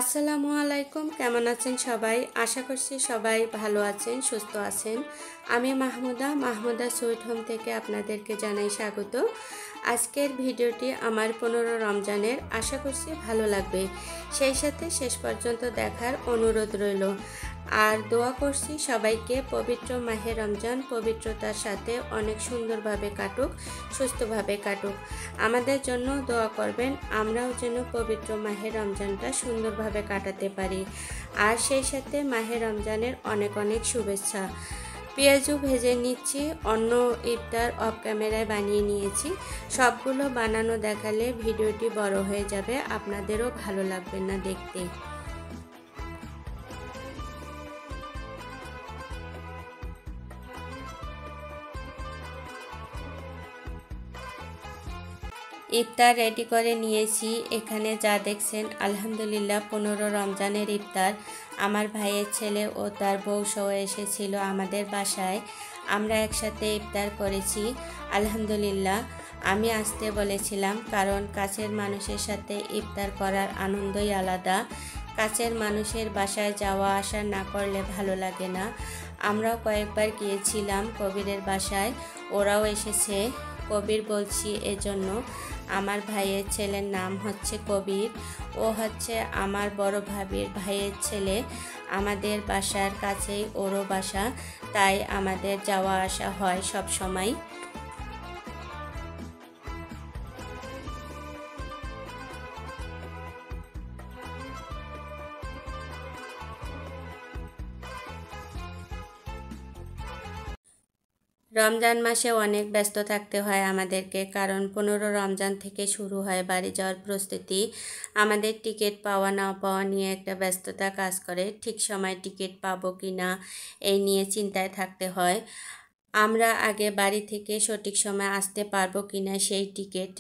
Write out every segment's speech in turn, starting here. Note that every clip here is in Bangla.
আসসালামু আলাইকুম। কেমন আছেন সবাই? আশা করছি সবাই ভালো আছেন, সুস্থ আছেন। আমি মাহমুদা সুইট হোম থেকে আপনাদেরকে জানাই স্বাগত। আজকের ভিডিওটি আমার 15 রমজানের, আশা করছি ভালো লাগবে। সেই সাথে শেষ পর্যন্ত দেখার অনুরোধ রইল। আর দোয়া করছি সবাইকে পবিত্র মাহে রমজান পবিত্রতার সাথে অনেক সুন্দরভাবে কাটুক, সুস্থভাবে কাটুক। আমাদের জন্য দোয়া করবেন, আমরাও যেন পবিত্র মাহে রমজানটা সুন্দরভাবে কাটাতে পারি। আর সেই সাথে মাহে রমজানের অনেক অনেক শুভেচ্ছা। পেঁয়াজু ভেজে নিচ্ছি, অন্য ইফতার অফ ক্যামেরায় বানিয়ে নিয়েছি। সবগুলো বানানো দেখালে ভিডিওটি বড় হয়ে যাবে, আপনাদেরও ভালো লাগবে না দেখতে। ইফতার রেডি করে নিয়েছি। এখানে যা দেখছেন আলহামদুলিল্লাহ 15 রমজানের ইফতার। আমার ভাইয়ের ছেলে ও তার বউ সহ এসেছিল আমাদের বাসায়। আমরা একসাথে ইফতার করেছি আলহামদুলিল্লাহ। আমি আসতে বলেছিলাম কারণ কাছের মানুষের সাথে ইফতার করার আনন্দই আলাদা। কাছের মানুষের বাসায় যাওয়া আসা না করলে ভালো লাগে না। আমরাও কয়েকবার গিয়েছিলাম কবিরের বাসায়, ওরাও এসেছে। কবির বলছি এজন্য, আমার ভাইয়ের ছেলের নাম হচ্ছে কবির। ও হচ্ছে আমার বড় ভাবির ভাইয়ের ছেলে। আমাদের বাসার কাছেই ওরও বাসা, তাই আমাদের যাওয়া আসা হয় সব সময়। রমজান মাসে অনেক ব্যস্ত থাকতে হয় আমাদেরকে, কারণ 15 রমজান থেকে শুরু হয় বাড়ি যাওয়ার প্রস্তুতি। আমাদের টিকিট পাওয়া না পাওয়া নিয়ে একটা ব্যস্ততা কাজ করে। ঠিক সময় টিকিট পাবো কি না এই নিয়ে চিন্তায় থাকতে হয়। আমরা আগে বাড়ি থেকে সঠিক সময় আসতে পারবো কি না সেই টিকিট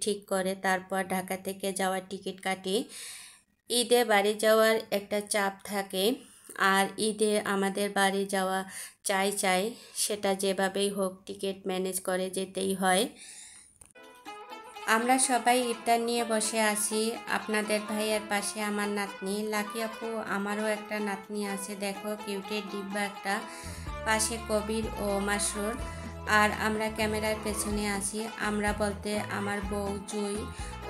ঠিক করে তারপর ঢাকা থেকে যাওয়ার টিকিট কাটি। ঈদে বাড়ি যাওয়ার একটা চাপ থাকে, আর ঈদে আমাদের বাড়ি যাওয়া চাই, সেটা যেভাবেই হোক টিকিট ম্যানেজ করে যেতেই হয়। আমরা সবাই ইফতার নিয়ে বসে আছি। আপনাদের ভাইয়ের পাশে আমার নাতনি লাকি আপু, আমারও একটা নাতনি আছে, দেখো কিউটের ডিব্বা একটা। পাশে কবির ও মাসরুর। আর আমরা ক্যামেরার পেছনে আছি। আমরা বলতে আমার বউ জুই,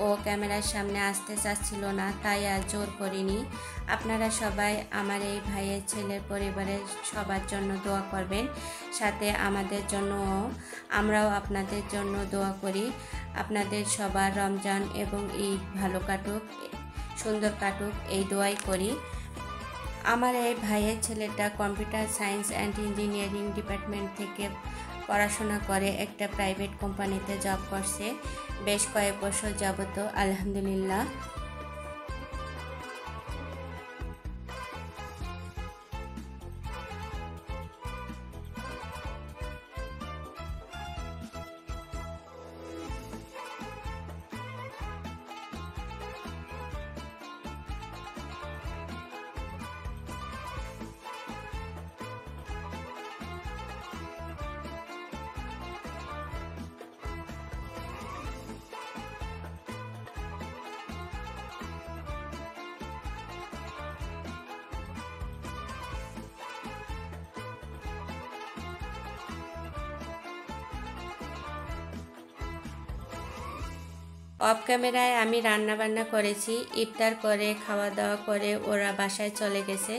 ও ক্যামেরার সামনে আসতে চাচ্ছিল না, তাই আর জোর করিনি। আপনারা সবাই আমার এই ভাইয়ের ছেলের পরিবারের সবার জন্য দোয়া করবেন, সাথে আমাদের জন্যও। আমরাও আপনাদের জন্য দোয়া করি। আপনাদের সবার রমজান এবং ঈদ ভালো কাটুক, সুন্দর কাটুক, এই দোয়াই করি। আমার এই ভাইয়ের ছেলেটা computer science and engineering department থেকে পড়াশোনা করে একটা প্রাইভেট কোম্পানিতে জব করছে বেশ কয়েক বছর যাবত আলহামদুলিল্লাহ। অফ ক্যামেরায় আমি রান্না বান্না করেছি। ইফতার করে খাওয়া দাওয়া করে ওরা বাসায় চলে গেছে।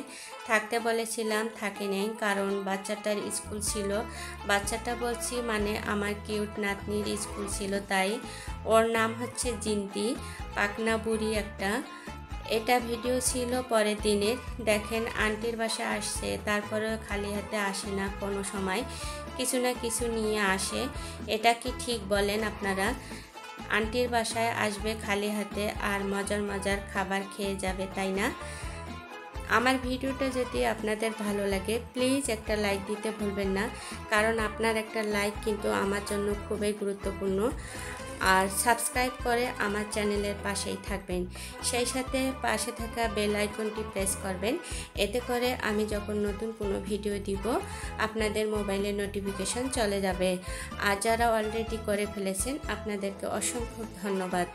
থাকতে বলেছিলাম, থাকে নেই, কারণ বাচ্চাটার স্কুল ছিল। বাচ্চাটা বলছি মানে আমার কিউট নাতনির স্কুল ছিল, তাই। ওর নাম হচ্ছে জিন্তি, পাকনা বুড়ি একটা। এটা ভিডিও ছিল পরের দিনের। দেখেন আন্টির বাসায় আসছে, তারপরেও খালি হাতে আসে না, কোনো সময় কিছু না কিছু নিয়ে আসে। এটা কি ঠিক বলেন আপনারা? আন্টির বাসায় আসবে খালি হাতে আর মজার মজার খাবার খেয়ে যাবে, তাই না? আমার ভিডিওটা যদি আপনাদের ভালো লাগে প্লিজ একটা লাইক দিতে ভুলবেন না, কারণ আপনার একটা লাইক কিন্তু আমার জন্য খুবই গুরুত্বপূর্ণ। আর সাবস্ক্রাইব করে আমার চ্যানেলের পাশেই থাকবেন, সেই সাথে পাশে থাকা বেল আইকনটি প্রেস করবেন। এতে করে আমি যখন নতুন কোনো ভিডিও দিব আপনাদের মোবাইলে নোটিফিকেশন চলে যাবে। আর যারা অলরেডি করে ফেলেছেন আপনাদেরকে অসংখ্য ধন্যবাদ।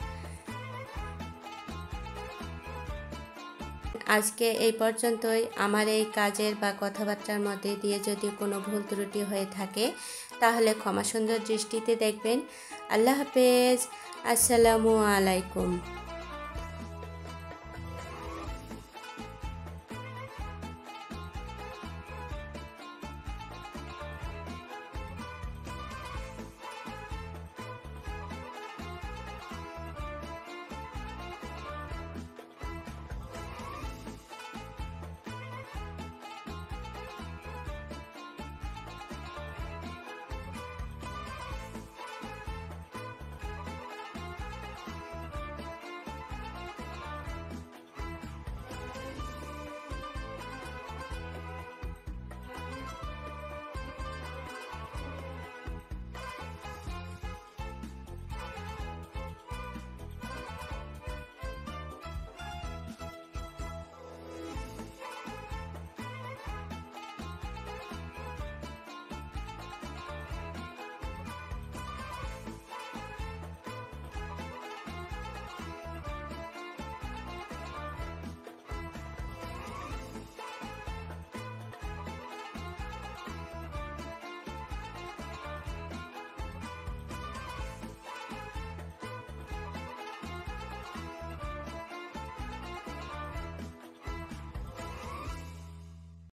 আজকে এই পর্যন্তই। আমার এই কাজের বা কথাবার্তার মধ্যে দিয়ে যদি কোনো ভুল ত্রুটি হয়ে থাকে তাহলে ক্ষমা সুন্দর দৃষ্টিতে দেখবেন। আল্লাহ হাফেজ। আসসালামু আলাইকুম।